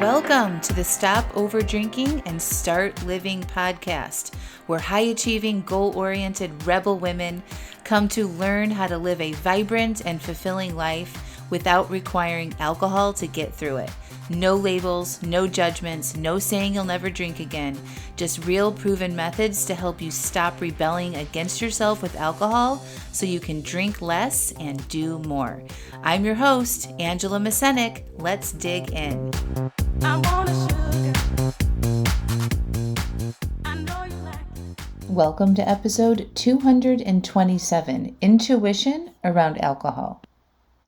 Welcome to the Stop Over Drinking and Start Living podcast, where high-achieving, goal-oriented rebel women come to learn how to live a vibrant and fulfilling life without requiring alcohol to get through it. No labels, no judgments, no saying you'll never drink again. Just real proven methods to help you stop rebelling against yourself with alcohol so you can drink less and do more. I'm your host, Angela Mascenik. Let's dig in. Welcome to episode 227, Intuition Around Alcohol.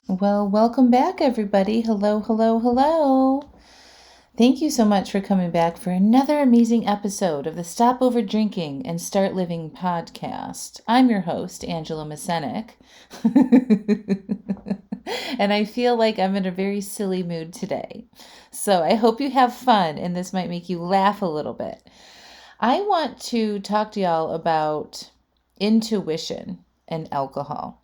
Well, welcome back, everybody. Hello. Thank you so much for coming back for another amazing episode of the Stop Over Drinking and Start Living podcast. I'm your host, Angela Mascenik. And I feel like I'm in a very silly mood today. So I hope you have fun and this might make you laugh a little bit. I want to talk to y'all about intuition and alcohol.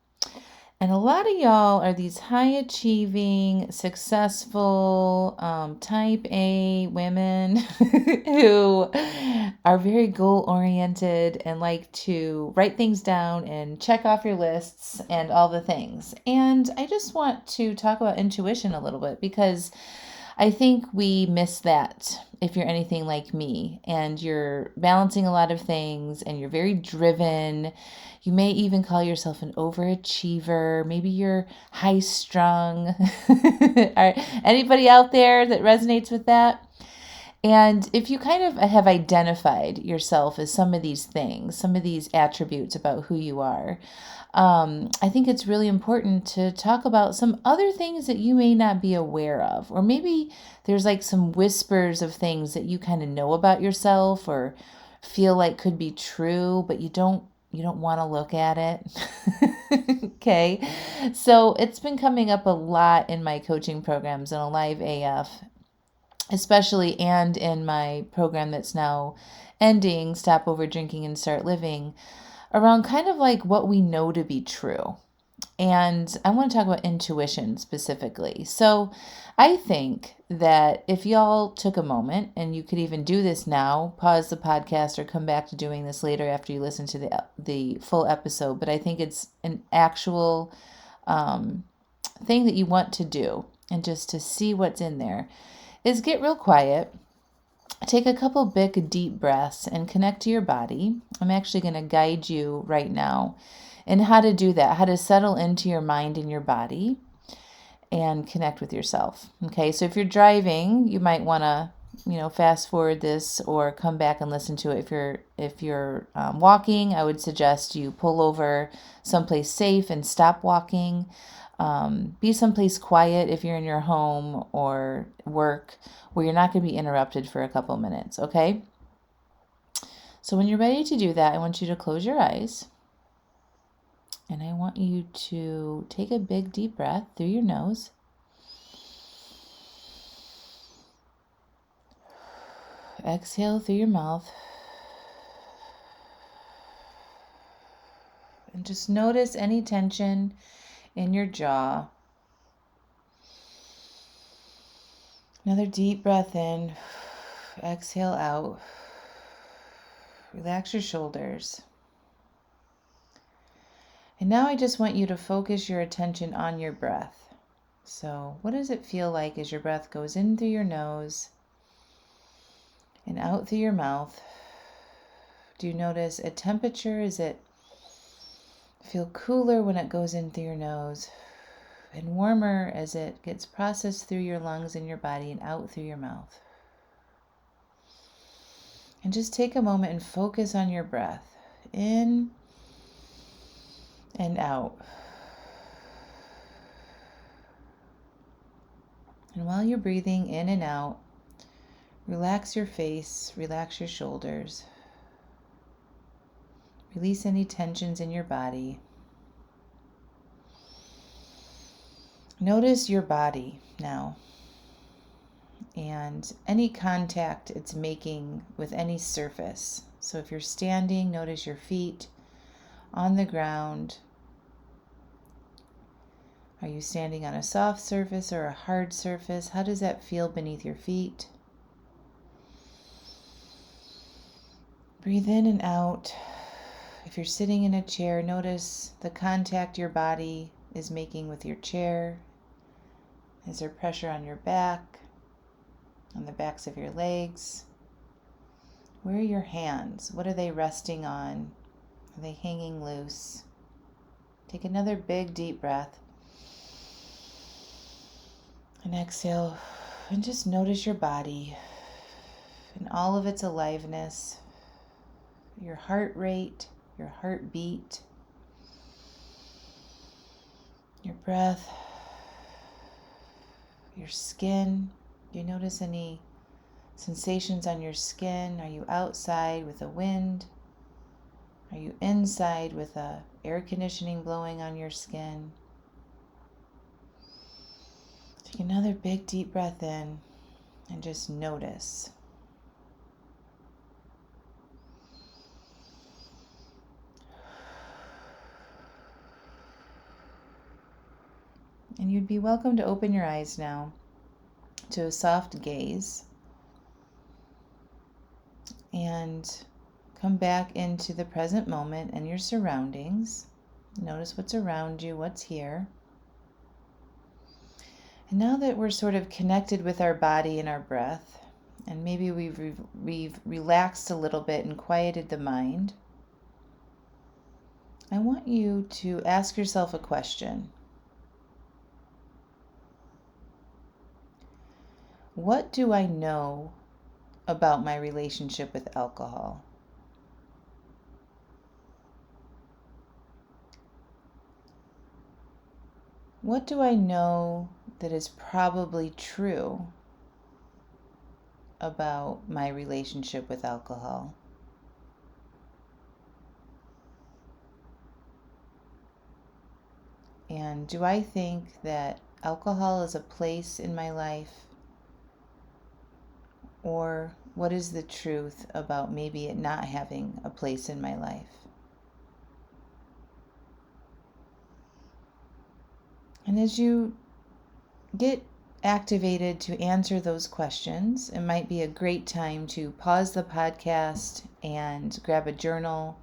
And a lot of y'all are these high-achieving, successful, type A women who are very goal-oriented and like to write things down and check off your lists and all the things. And I just want to talk about intuition a little bit because I think we miss that if you're anything like me and you're balancing a lot of things and you're very driven. You may even call yourself an overachiever. Maybe you're high strung. Anybody out there that resonates with that? And if you kind of have identified yourself as some of these things, some of these attributes about who you are, I think it's really important to talk about some other things that you may not be aware of. Or maybe there's like some whispers of things that you kind of know about yourself or feel like could be true, but you don't want to look at it. Okay. So it's been coming up a lot in my coaching programs and Alive AF, especially, and in my program that's now ending, Stop Over Drinking and Start Living, around kind of like what we know to be true. And I want to talk about intuition specifically. So I think that if y'all took a moment, and you could even do this now, pause the podcast or come back to doing this later after you listen to the full episode, but I think it's an actual thing that you want to do, and just to see what's in there, is get real quiet. Take a couple big deep breaths and connect to your body. I'm actually going to guide you right now in how to do that, how to settle into your mind and your body and connect with yourself. Okay, so if you're driving, you might want to, fast forward this or come back and listen to it. If you're walking, I would suggest you pull over someplace safe and stop walking. Be someplace quiet if you're in your home or work where you're not going to be interrupted for a couple minutes, okay? So when you're ready to do that, I want you to close your eyes. And I want you to take a big deep breath through your nose. Exhale through your mouth. And just notice any tension in your jaw. Another deep breath in. Exhale out. Relax your shoulders. And now I just want you to focus your attention on your breath. So what does it feel like as your breath goes in through your nose and out through your mouth? Do you notice a temperature? Is it feel cooler when it goes in through your nose and warmer as it gets processed through your lungs and your body and out through your mouth? And just take a moment and focus on your breath in and out. And while you're breathing in and out, relax your face, relax your shoulders. Release any tensions in your body. Notice your body now and any contact it's making with any surface. So if you're standing, notice your feet on the ground. Are you standing on a soft surface or a hard surface? How does that feel beneath your feet? Breathe in and out. If you're sitting in a chair, notice the contact your body is making with your chair. Is there pressure on your back, on the backs of your legs? Where are your hands? What are they resting on? Are they hanging loose? Take another big deep breath. And exhale. And just notice your body and all of its aliveness, your heart rate, your heartbeat, your breath, your skin. Do you notice any sensations on your skin? Are you outside with the wind? Are you inside with a air conditioning blowing on your skin? Take another big deep breath in and just notice. And you'd be welcome to open your eyes now to a soft gaze and come back into the present moment and your surroundings. Notice what's around you, what's here. And now that we're sort of connected with our body and our breath, and maybe we've relaxed a little bit and quieted the mind, I want you to ask yourself a question. What do I know about my relationship with alcohol? What do I know that is probably true about my relationship with alcohol? And do I think that alcohol is a place in my life? Or what is the truth about maybe it not having a place in my life? And as you get activated to answer those questions, it might be a great time to pause the podcast and grab a journal,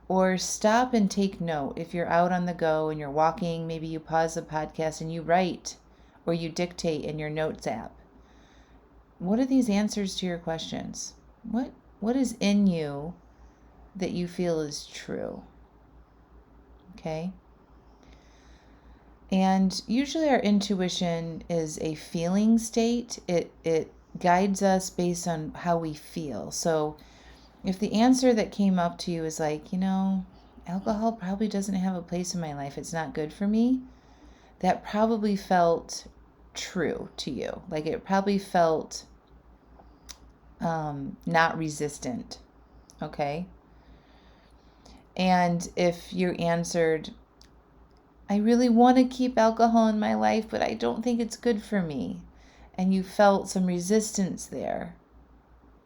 or stop and take note. If you're out on the go and you're walking, maybe you pause the podcast and you write or you dictate in your notes app. What are these answers to your questions? What is in you that you feel is true? Okay? And usually our intuition is a feeling state. It guides us based on how we feel. So if the answer that came up to you is like, alcohol probably doesn't have a place in my life, it's not good for me, that probably felt true to you. Like it probably felt not resistant. Okay? And if you answered, I really want to keep alcohol in my life, but I don't think it's good for me, and you felt some resistance there,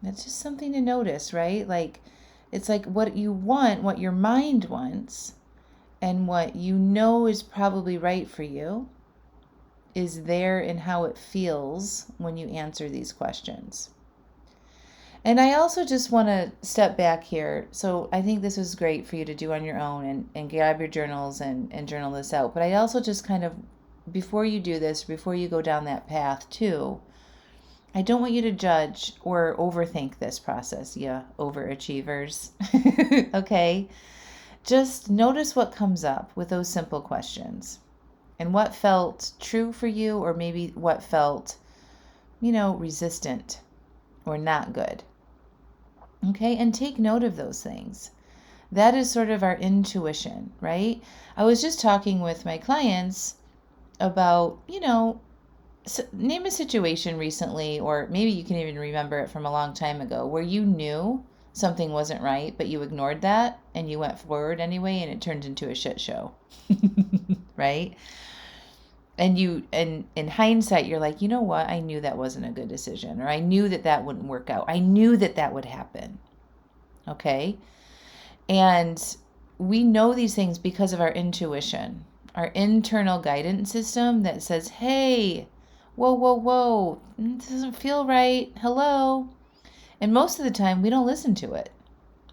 that's just something to notice, right? Like, it's like what you want, what your mind wants, and what you know is probably right for you is there in how it feels when you answer these questions. And I also just want to step back here. So I think this was great for you to do on your own and grab your journals and journal this out. But I also just kind of, before you do this, before you go down that path too, I don't want you to judge or overthink this process, yeah, overachievers. Okay? Just notice what comes up with those simple questions and what felt true for you, or maybe what felt, resistant or not good. Okay, and take note of those things. That is sort of our intuition, right? I was just talking with my clients about, name a situation recently, or maybe you can even remember it from a long time ago, where you knew something wasn't right, but you ignored that and you went forward anyway, and it turned into a shit show, right? And in hindsight, you're like, you know what? I knew that wasn't a good decision, or I knew that wouldn't work out. I knew that would happen. Okay? And we know these things because of our intuition. our internal guidance system that says, hey, whoa, whoa, whoa, this doesn't feel right. Hello. And most of the time, we don't listen to it,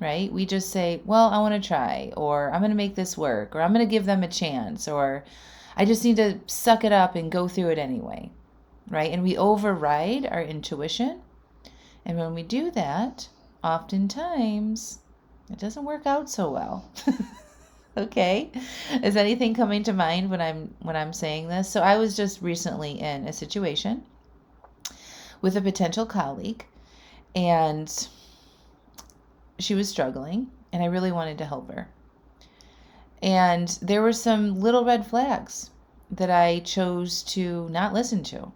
right? We just say, well, I want to try, or I'm going to make this work, or I'm going to give them a chance, or I just need to suck it up and go through it anyway, right? And we override our intuition. And when we do that, oftentimes it doesn't work out so well. Okay. Is anything coming to mind when I'm saying this? So I was just recently in a situation with a potential colleague, and she was struggling, and I really wanted to help her. And there were some little red flags that I chose to not listen to.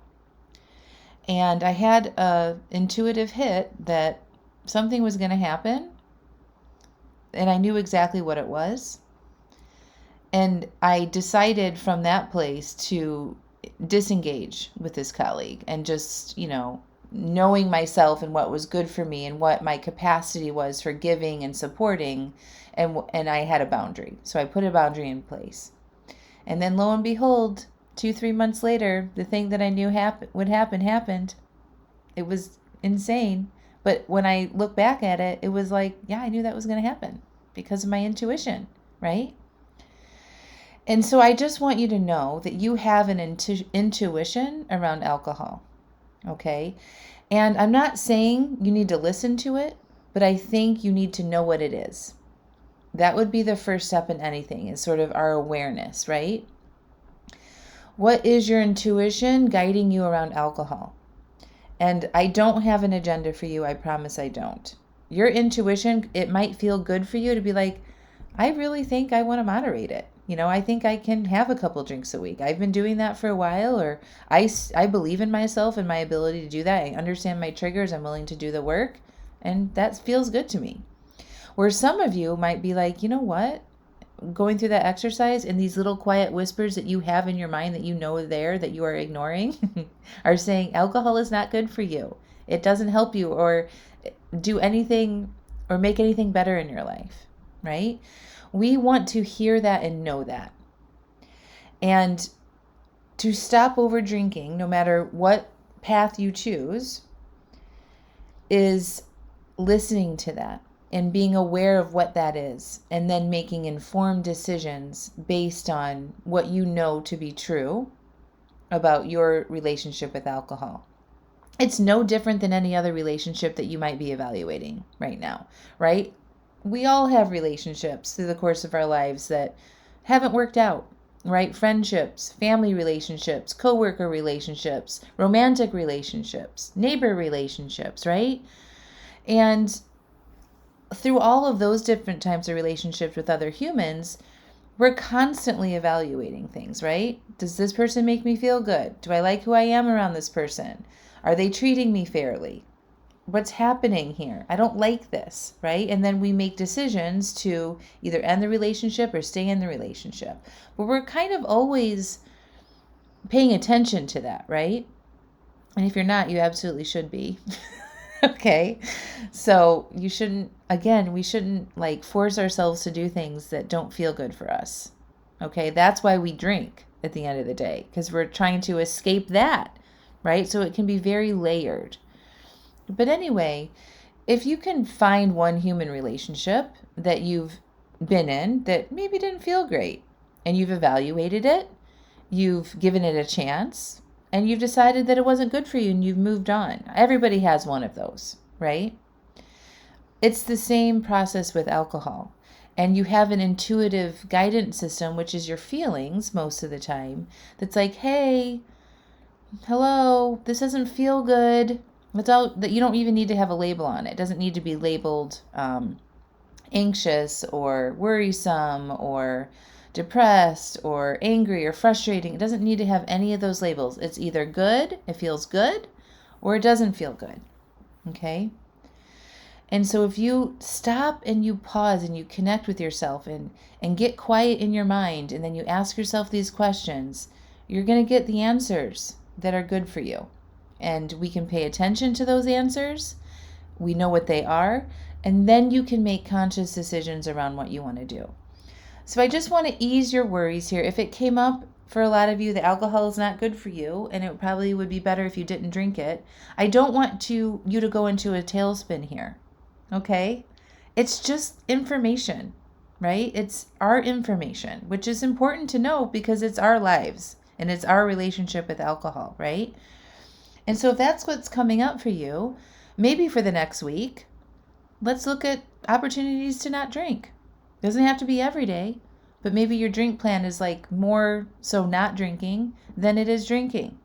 And I had a intuitive hit that something was going to happen, and I knew exactly what it was. And I decided from that place to disengage with this colleague and just, knowing myself and what was good for me and what my capacity was for giving and supporting. And I had a boundary. So I put a boundary in place. And then lo and behold, 2-3 months later, the thing that I knew would happen happened. It was insane. But when I look back at it, it was like, yeah, I knew that was going to happen because of my intuition, right? And so I just want you to know that you have an intuition around alcohol, okay? And I'm not saying you need to listen to it, but I think you need to know what it is. That would be the first step in anything, is sort of our awareness, right? What is your intuition guiding you around alcohol? And I don't have an agenda for you. I promise I don't. Your intuition, it might feel good for you to be like, I really think I want to moderate it. I think I can have a couple drinks a week. I've been doing that for a while, or I believe in myself and my ability to do that. I understand my triggers. I'm willing to do the work, and that feels good to me. Where some of you might be like, you know what? Going through that exercise and these little quiet whispers that you have in your mind that you know are there that you are ignoring are saying alcohol is not good for you. It doesn't help you or do anything or make anything better in your life, right? We want to hear that and know that. And to stop over drinking, no matter what path you choose, is listening to that and being aware of what that is, and then making informed decisions based on what you know to be true about your relationship with alcohol. It's no different than any other relationship that you might be evaluating right now, right? We all have relationships through the course of our lives that haven't worked out, right? Friendships, family relationships, coworker relationships, romantic relationships, neighbor relationships, right? And through all of those different types of relationships with other humans, we're constantly evaluating things, right? Does this person make me feel good? Do I like who I am around this person? Are they treating me fairly? What's happening here? I don't like this, right? And then we make decisions to either end the relationship or stay in the relationship. But we're kind of always paying attention to that, right? And if you're not, you absolutely should be. Okay. So we shouldn't force ourselves to do things that don't feel good for us. Okay. That's why we drink at the end of the day, because we're trying to escape that, right? So it can be very layered. But anyway, if you can find one human relationship that you've been in that maybe didn't feel great, and you've evaluated it, you've given it a chance, and you've decided that it wasn't good for you and you've moved on. Everybody has one of those, right? It's the same process with alcohol. And you have an intuitive guidance system, which is your feelings most of the time, that's like, hey, hello, this doesn't feel good. That you don't even need to have a label on it. It doesn't need to be labeled anxious or worrisome or depressed or angry or frustrating. It doesn't need to have any of those labels. It's either good, it feels good, or it doesn't feel good. Okay? And so if you stop and you pause and you connect with yourself and get quiet in your mind, and then you ask yourself these questions, you're going to get the answers that are good for you. And we can pay attention to those answers. We know what they are. And then you can make conscious decisions around what you want to do. So I just want to ease your worries here. If it came up for a lot of you that alcohol is not good for you and it probably would be better if you didn't drink it, I don't want you to go into a tailspin here. Okay? It's just information, right? It's our information, which is important to know because it's our lives and it's our relationship with alcohol, right? And so if that's what's coming up for you, maybe for the next week, let's look at opportunities to not drink. Doesn't have to be every day, but maybe your drink plan is like more so not drinking than it is drinking.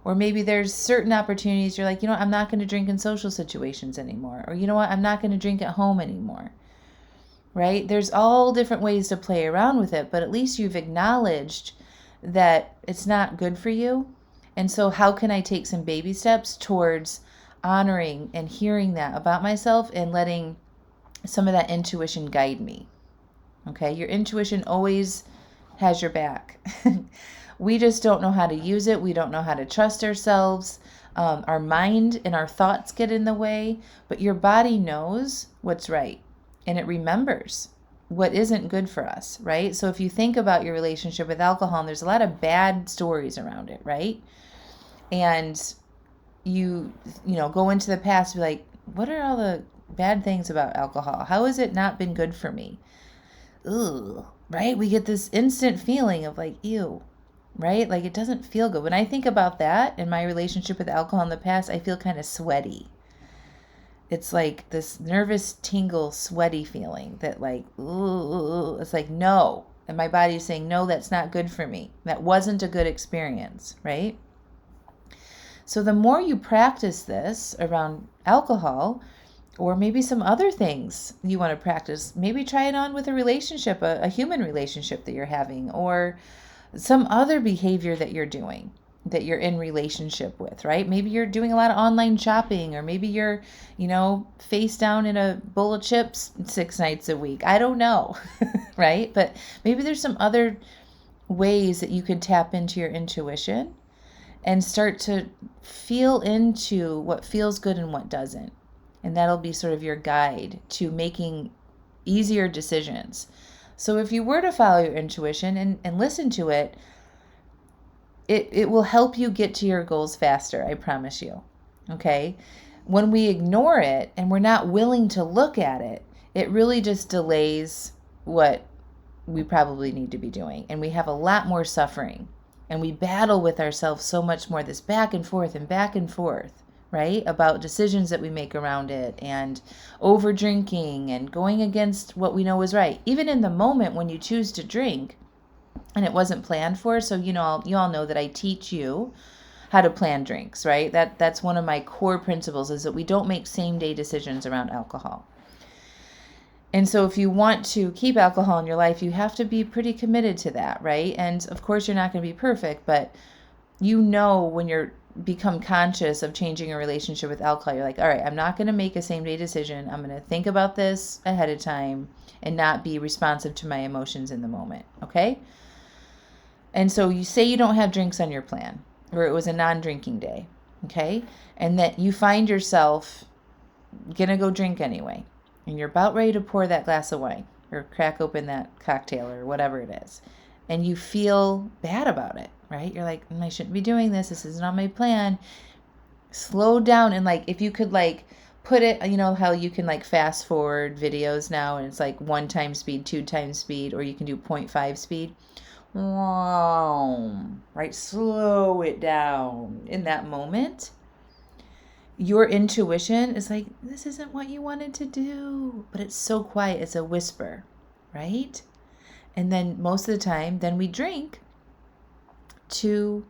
Or maybe there's certain opportunities you're like, you know what, I'm not going to drink in social situations anymore. Or you know what, I'm not going to drink at home anymore. Right? There's all different ways to play around with it, but at least you've acknowledged that it's not good for you. And so how can I take some baby steps towards honoring and hearing that about myself and letting some of that intuition guide me? Okay? Your intuition always has your back. We just don't know how to use it. We don't know how to trust ourselves. Our mind and our thoughts get in the way, but your body knows what's right and it remembers what isn't good for us, right? So if you think about your relationship with alcohol, and there's a lot of bad stories around it, right? And you go into the past, be like, what are all the bad things about alcohol? How has it not been good for me? Ugh, right? We get this instant feeling of like, ew, right? Like it doesn't feel good. When I think about that and my relationship with alcohol in the past, I feel kind of sweaty. It's like this nervous tingle, sweaty feeling that like, ooh, it's like, no. And my body is saying, no, that's not good for me. That wasn't a good experience, right? So the more you practice this around alcohol, or maybe some other things you want to practice, maybe try it on with a relationship, a human relationship that you're having, or some other behavior that you're doing that you're in relationship with, right? Maybe you're doing a lot of online shopping, or maybe you're, face down in a bowl of chips 6 nights a week. I don't know, right? But maybe there's some other ways that you could tap into your intuition and start to feel into what feels good and what doesn't. And that'll be sort of your guide to making easier decisions. So if you were to follow your intuition and listen to it, it will help you get to your goals faster, I promise you. Okay? When we ignore it and we're not willing to look at it, it really just delays what we probably need to be doing. And we have a lot more suffering. And we battle with ourselves so much more, this back and forth, right? About decisions that we make around it, and over drinking and going against what we know is right. Even in the moment when you choose to drink and it wasn't planned for. So, you all know that I teach you how to plan drinks, right? That's one of my core principles, is that we don't make same day decisions around alcohol. And so if you want to keep alcohol in your life, you have to be pretty committed to that, right? And of course, you're not going to be perfect, but when you're become conscious of changing a relationship with alcohol, you're like, all right, I'm not going to make a same day decision. I'm going to think about this ahead of time and not be responsive to my emotions in the moment, okay? And so you say you don't have drinks on your plan, or it was a non-drinking day, okay? And that you find yourself going to go drink anyway. And you're about ready to pour that glass of wine or crack open that cocktail or whatever it is. And you feel bad about it, right? You're like, I shouldn't be doing this. This isn't on my plan. Slow down. And like, if you could like put it, how you can like fast forward videos now and it's like 1 times speed, 2 times speed, or you can do 0.5 speed. Right? Slow it down in that moment. Your intuition is like, this isn't what you wanted to do, but it's so quiet. It's a whisper, right? And then most of the time, then we drink to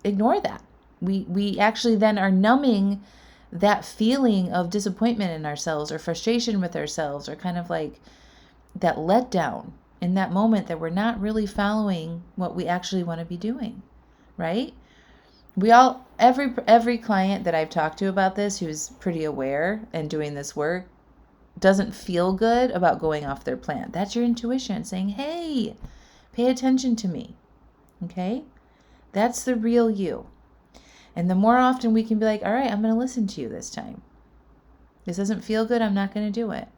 ignore that. We actually then are numbing that feeling of disappointment in ourselves or frustration with ourselves, or kind of like that letdown in that moment that we're not really following what we actually want to be doing, right? Every client that I've talked to about this, who's pretty aware and doing this work, doesn't feel good about going off their plan. That's your intuition saying, hey, pay attention to me. Okay? That's the real you. And the more often we can be like, all right, I'm going to listen to you this time. This doesn't feel good. I'm not going to do it.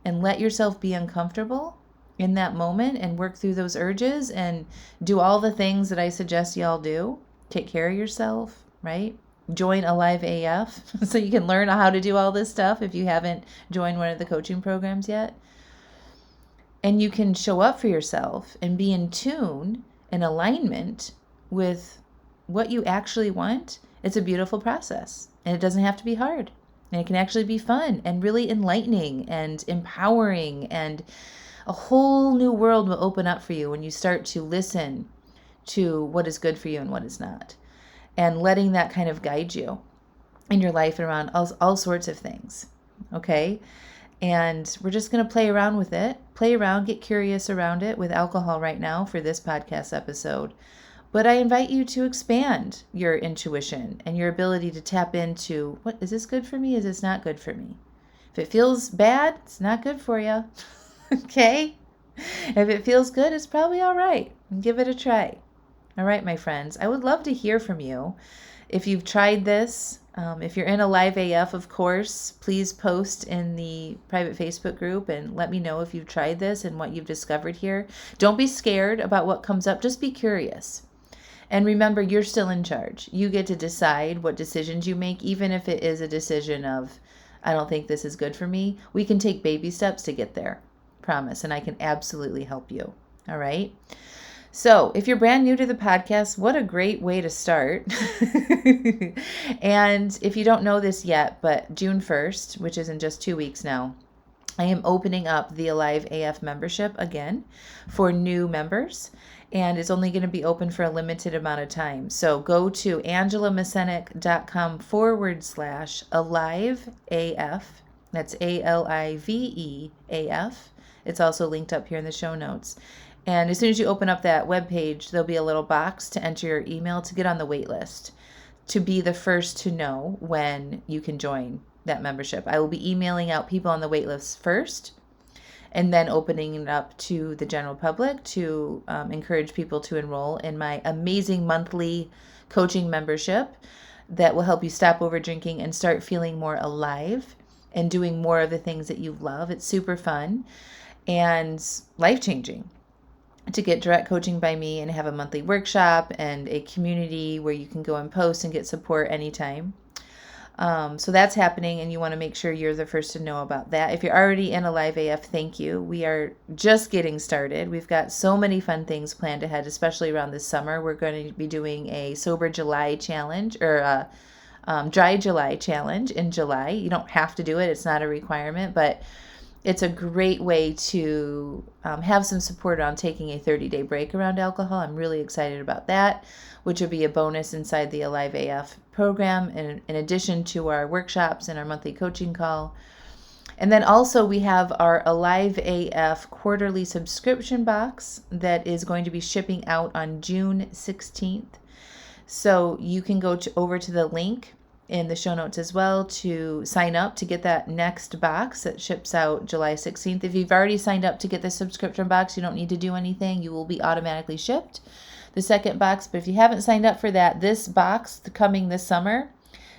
And let yourself be uncomfortable. in that moment and work through those urges and do all the things that I suggest y'all do. Take care of yourself, right? Join Alive AF so you can learn how to do all this stuff if you haven't joined one of the coaching programs yet. And you can show up for yourself and be in tune and alignment with what you actually want. It's a beautiful process, and it doesn't have to be hard. And it can actually be fun and really enlightening and empowering, and a whole new world will open up for you when you start to listen to what is good for you and what is not, and letting that kind of guide you in your life and around all sorts of things. Okay? And we're just going to play around with it, get curious around it with alcohol right now for this podcast episode. But I invite you to expand your intuition and your ability to tap into, what is this good for me? Is this not good for me? If it feels bad, it's not good for you. Okay? If it feels good, it's probably all right. Give it a try. All right, my friends. I would love to hear from you. If you've tried this, if you're in Alive AF, of course, please post in the private Facebook group and let me know if you've tried this and what you've discovered here. Don't be scared about what comes up. Just be curious. And remember, you're still in charge. You get to decide what decisions you make, even if it is a decision of, I don't think this is good for me. We can take baby steps to get there. Promise. And I can absolutely help you. All right. So if you're brand new to the podcast, what a great way to start. And if you don't know this yet, but June 1st, which is in just 2 weeks now, I am opening up the Alive AF membership again for new members. And it's only going to be open for a limited amount of time. So go to angelamascenik.com/AliveAF. That's ALIVEAF. It's also linked up here in the show notes. And as soon as you open up that webpage, there'll be a little box to enter your email to get on the wait list, to be the first to know when you can join that membership. I will be emailing out people on the wait list first, and then opening it up to the general public to encourage people to enroll in my amazing monthly coaching membership that will help you stop over drinking and start feeling more alive and doing more of the things that you love. It's super fun and life-changing to get direct coaching by me and have a monthly workshop and a community where you can go and post and get support anytime. So that's happening, and you want to make sure you're the first to know about that. If you're already in Alive AF, thank you. We are just getting started. We've got so many fun things planned ahead, especially around this summer. We're going to be doing a Sober July challenge, or a Dry July challenge in July. You don't have to do it. It's not a requirement, but it's a great way to have some support on taking a 30-day break around alcohol. I'm really excited about that, which will be a bonus inside the Alive AF program, in addition to our workshops and our monthly coaching call. And then also we have our Alive AF quarterly subscription box that is going to be shipping out on June 16th. So you can go over to the link in the show notes as well to sign up to get that next box that ships out July 16th. If you've already signed up to get the subscription box, you don't need to do anything. You will be automatically shipped the second box. But if you haven't signed up for that, this box coming this summer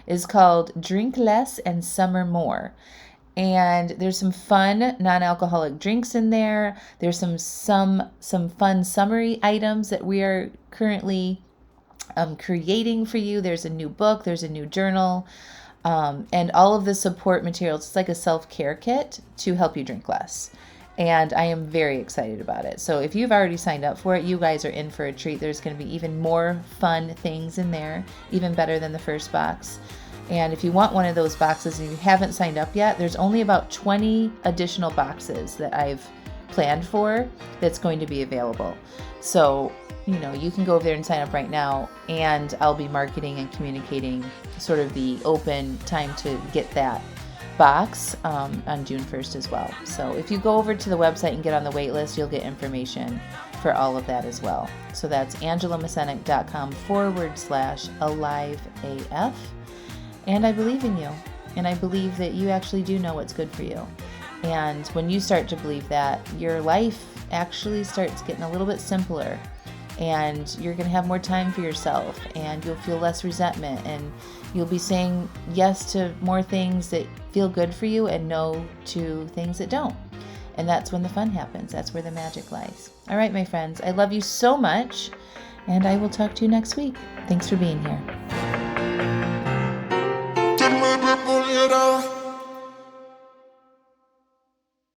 is called Drink Less and Summer More. And there's some fun non-alcoholic drinks in there. There's some fun summary items that we are currently creating for you. There's a new book, there's a new journal, and all of the support materials. It's like a self-care kit to help you drink less. And I am very excited about it. So if you've already signed up for it, you guys are in for a treat. There's going to be even more fun things in there, even better than the first box. And if you want one of those boxes and you haven't signed up yet, there's only about 20 additional boxes that I've planned for that's going to be available. So, you can go over there and sign up right now, and I'll be marketing and communicating sort of the open time to get that box on June 1st as well. So if you go over to the website and get on the wait list, you'll get information for all of that as well. So that's angelamascenik.com/AliveAF. And I believe in you. And I believe that you actually do know what's good for you. And when you start to believe that, your life actually starts getting a little bit simpler. And you're going to have more time for yourself, and you'll feel less resentment, and you'll be saying yes to more things that feel good for you and no to things that don't. And that's when the fun happens. That's where the magic lies. All right, my friends, I love you so much, and I will talk to you next week. Thanks for being here.